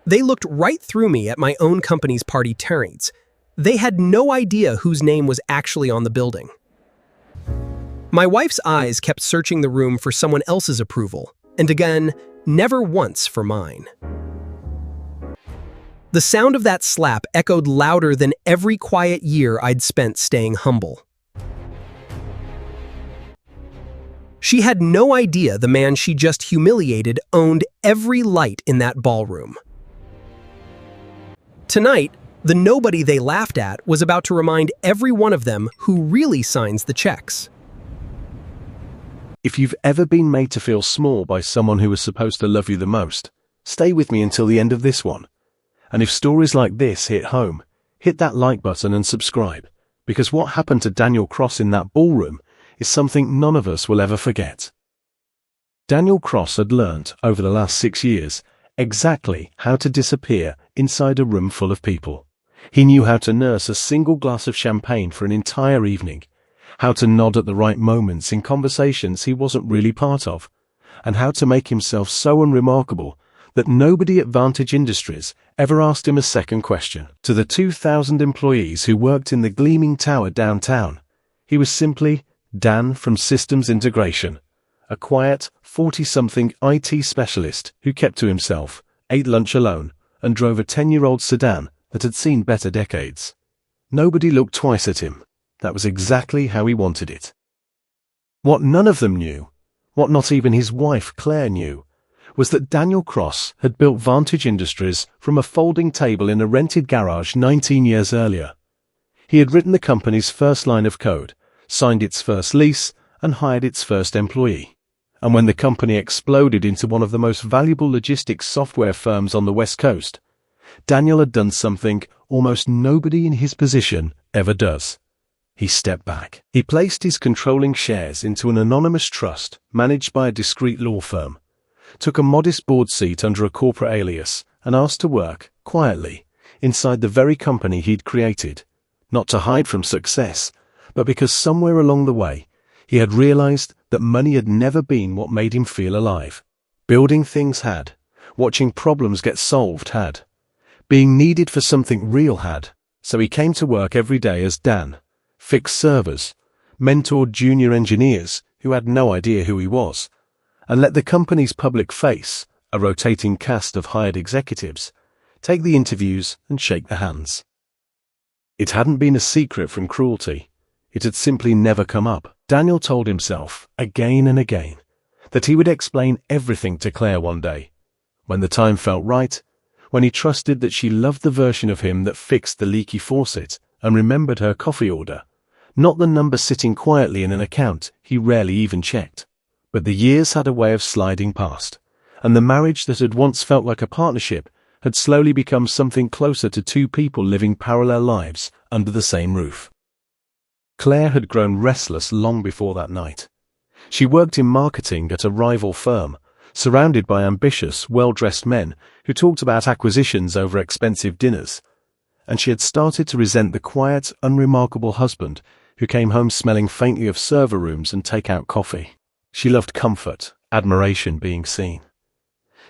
They looked right through me at my own company's party terrains. They had no idea whose name was actually on the building. My wife's eyes kept searching the room for someone else's approval, and again, never once for mine. The sound of that slap echoed louder than every quiet year I'd spent staying humble. She had no idea the man she just humiliated owned every light in that ballroom. Tonight, the nobody they laughed at was about to remind every one of them who really signs the checks. If you've ever been made to feel small by someone who was supposed to love you the most, stay with me until the end of this one. And if stories like this hit home, hit that like button and subscribe, because what happened to Daniel Cross in that ballroom is something none of us will ever forget. Daniel Cross had learnt over the last 6 years exactly how to disappear inside a room full of people. He knew how to nurse a single glass of champagne for an entire evening, how to nod at the right moments in conversations he wasn't really part of, and how to make himself so unremarkable that nobody at Vantage Industries ever asked him a second question. To the 2,000 employees who worked in the gleaming tower downtown, he was simply Dan from Systems Integration, a quiet 40-something IT specialist who kept to himself, ate lunch alone, and drove a 10-year-old sedan that had seen better decades. Nobody looked twice at him. That was exactly how he wanted it. What none of them knew, what not even his wife Claire knew, was that Daniel Cross had built Vantage Industries from a folding table in a rented garage 19 years earlier. He had written the company's first line of code, signed its first lease, and hired its first employee. And when the company exploded into one of the most valuable logistics software firms on the West Coast, Daniel had done something almost nobody in his position ever does. He stepped back. He placed his controlling shares into an anonymous trust managed by a discreet law firm, took a modest board seat under a corporate alias, and asked to work, quietly, inside the very company he'd created, not to hide from success, but because somewhere along the way, he had realized that money had never been what made him feel alive. Building things had. Watching problems get solved had. Being needed for something real had. So he came to work every day as Dan, fixed servers, mentored junior engineers who had no idea who he was, and let the company's public face, a rotating cast of hired executives, take the interviews and shake the hands. It hadn't been a secret from cruelty. It had simply never come up. Daniel told himself, again and again, that he would explain everything to Claire one day, when the time felt right, when he trusted that she loved the version of him that fixed the leaky faucet and remembered her coffee order, not the number sitting quietly in an account he rarely even checked. But the years had a way of sliding past, and the marriage that had once felt like a partnership had slowly become something closer to two people living parallel lives under the same roof. Claire had grown restless long before that night. She worked in marketing at a rival firm, surrounded by ambitious, well-dressed men who talked about acquisitions over expensive dinners, and she had started to resent the quiet, unremarkable husband who came home smelling faintly of server rooms and take-out coffee. She loved comfort, admiration, being seen.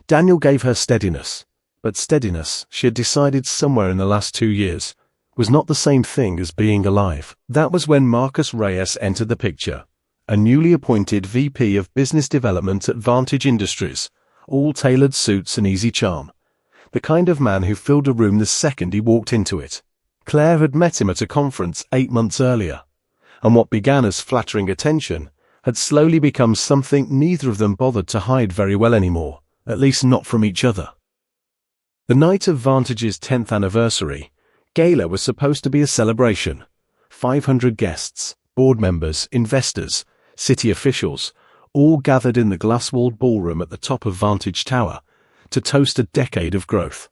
Daniel gave her steadiness, but steadiness, she had decided somewhere in the last 2 years, was not the same thing as being alive. That was when Marcus Reyes entered the picture, a newly appointed VP of Business Development at Vantage Industries, all tailored suits and easy charm, the kind of man who filled a room the second he walked into it. Claire had met him at a conference 8 months earlier, and what began as flattering attention had slowly become something neither of them bothered to hide very well anymore, at least not from each other. The night of Vantage's 10th anniversary, gala was supposed to be a celebration. 500 guests, board members, investors, city officials, all gathered in the glass-walled ballroom at the top of Vantage Tower to toast a decade of growth.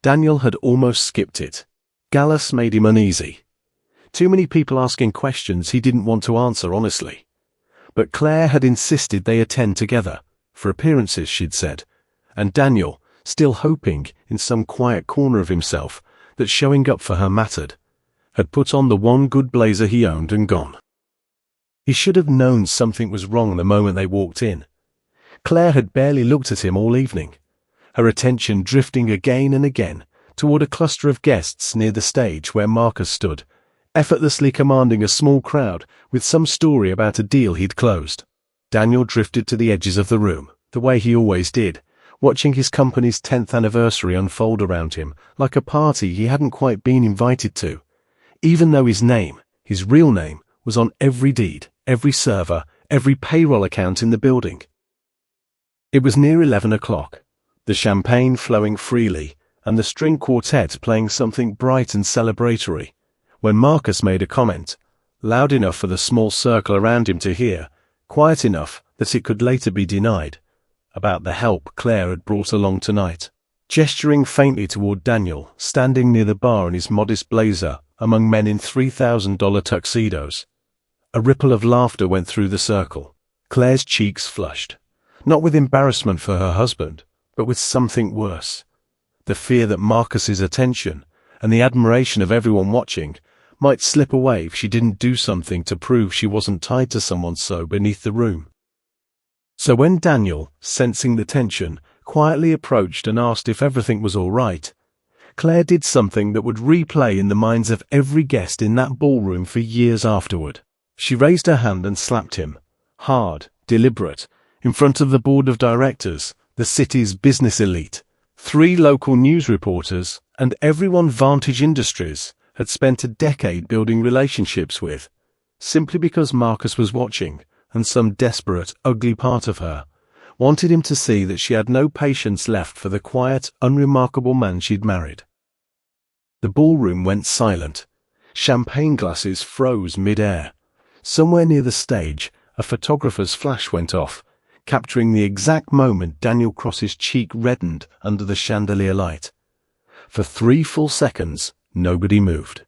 Daniel had almost skipped it. Gallus made him uneasy. Too many people asking questions he didn't want to answer honestly. But Claire had insisted they attend together, for appearances, she'd said, and Daniel, still hoping, in some quiet corner of himself, that showing up for her mattered, had put on the one good blazer he owned and gone. He should have known something was wrong the moment they walked in. Claire had barely looked at him all evening, her attention drifting again and again toward a cluster of guests near the stage where Marcus stood, effortlessly commanding a small crowd with some story about a deal he'd closed. Daniel drifted to the edges of the room, the way he always did, watching his company's 10th anniversary unfold around him like a party he hadn't quite been invited to, even though his name, his real name, was on every deed, every server, every payroll account in the building. It was near 11 o'clock, the champagne flowing freely and the string quartet playing something bright and celebratory, when Marcus made a comment, loud enough for the small circle around him to hear, quiet enough that it could later be denied, about the help Claire had brought along tonight. Gesturing faintly toward Daniel, standing near the bar in his modest blazer among men in $3,000 tuxedos. A ripple of laughter went through the circle. Claire's cheeks flushed, not with embarrassment for her husband, but with something worse. The fear that Marcus's attention and the admiration of everyone watching might slip away if she didn't do something to prove she wasn't tied to someone so beneath the room. So when Daniel, sensing the tension, quietly approached and asked if everything was all right, Claire did something that would replay in the minds of every guest in that ballroom for years afterward. She raised her hand and slapped him, hard, deliberate, in front of the board of directors, the city's business elite. 3 local news reporters, and everyone Vantage Industries had spent a decade building relationships with, simply because Marcus was watching, and some desperate, ugly part of her wanted him to see that she had no patience left for the quiet, unremarkable man she'd married. The ballroom went silent. Champagne glasses froze mid-air. Somewhere near the stage, a photographer's flash went off, capturing the exact moment Daniel Cross's cheek reddened under the chandelier light. For 3 full seconds, nobody moved.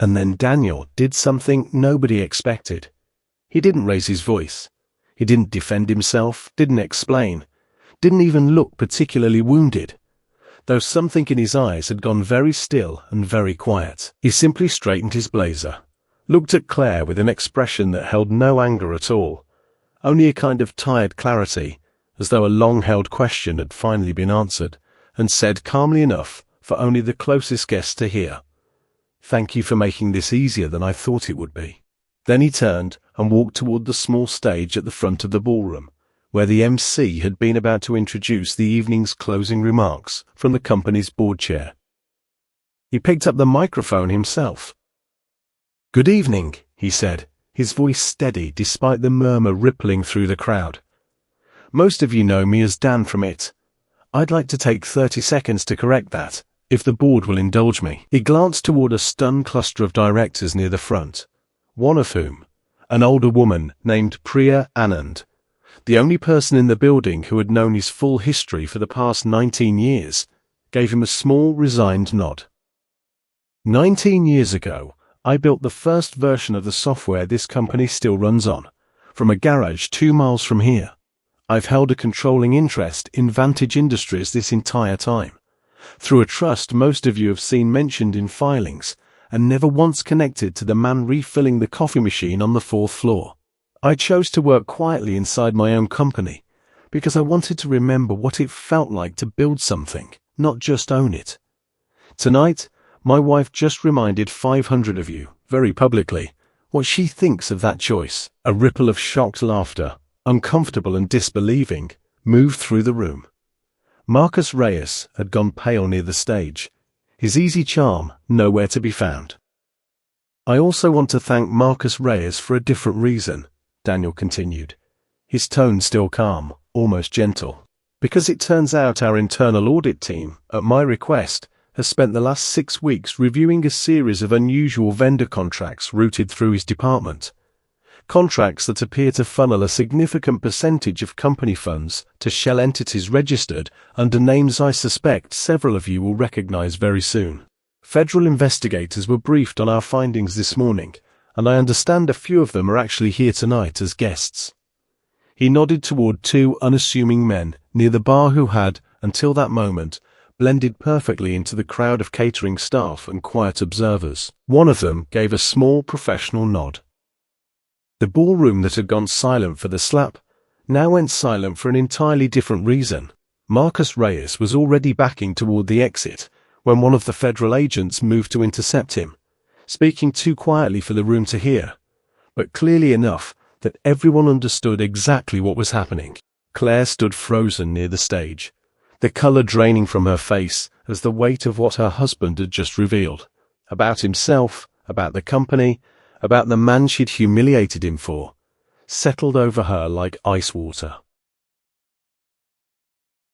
And then Daniel did something nobody expected. He didn't raise his voice. He didn't defend himself, didn't explain, didn't even look particularly wounded. Though something in his eyes had gone very still and very quiet. He simply straightened his blazer, looked at Claire with an expression that held no anger at all, only a kind of tired clarity, as though a long-held question had finally been answered, and said calmly enough for only the closest guests to hear, "Thank you for making this easier than I thought it would be." Then he turned and walked toward the small stage at the front of the ballroom, where the MC had been about to introduce the evening's closing remarks from the company's board chair. He picked up the microphone himself. "Good evening," he said, his voice steady despite the murmur rippling through the crowd. "Most of you know me as Dan from It. I'd like to take 30 seconds to correct that, if the board will indulge me." He glanced toward a stunned cluster of directors near the front, one of whom, an older woman named Priya Anand, the only person in the building who had known his full history for the past 19 years, gave him a small, resigned nod. 19 years ago, I built the first version of the software this company still runs on, from a garage 2 miles from here. I've held a controlling interest in Vantage Industries this entire time, through a trust most of you have seen mentioned in filings, and never once connected to the man refilling the coffee machine on the 4th floor. I chose to work quietly inside my own company, because I wanted to remember what it felt like to build something, not just own it. Tonight, my wife just reminded 500 of you, very publicly, what she thinks of that choice. A ripple of shocked laughter, uncomfortable and disbelieving, moved through the room. Marcus Reyes had gone pale near the stage, his easy charm nowhere to be found. "I also want to thank Marcus Reyes for a different reason," Daniel continued, his tone still calm, almost gentle. "Because it turns out our internal audit team, at my request, has spent the last 6 weeks reviewing a series of unusual vendor contracts routed through his department. Contracts that appear to funnel a significant percentage of company funds to shell entities registered under names I suspect several of you will recognize very soon. Federal investigators were briefed on our findings this morning, and I understand a few of them are actually here tonight as guests." He nodded toward 2 unassuming men near the bar who had, until that moment, blended perfectly into the crowd of catering staff and quiet observers. One of them gave a small professional nod. The ballroom that had gone silent for the slap now went silent for an entirely different reason. Marcus Reyes was already backing toward the exit when one of the federal agents moved to intercept him, speaking too quietly for the room to hear, but clearly enough that everyone understood exactly what was happening. Claire stood frozen near the stage, the color draining from her face as the weight of what her husband had just revealed, about himself, about the company, about the man she'd humiliated him for, settled over her like ice water.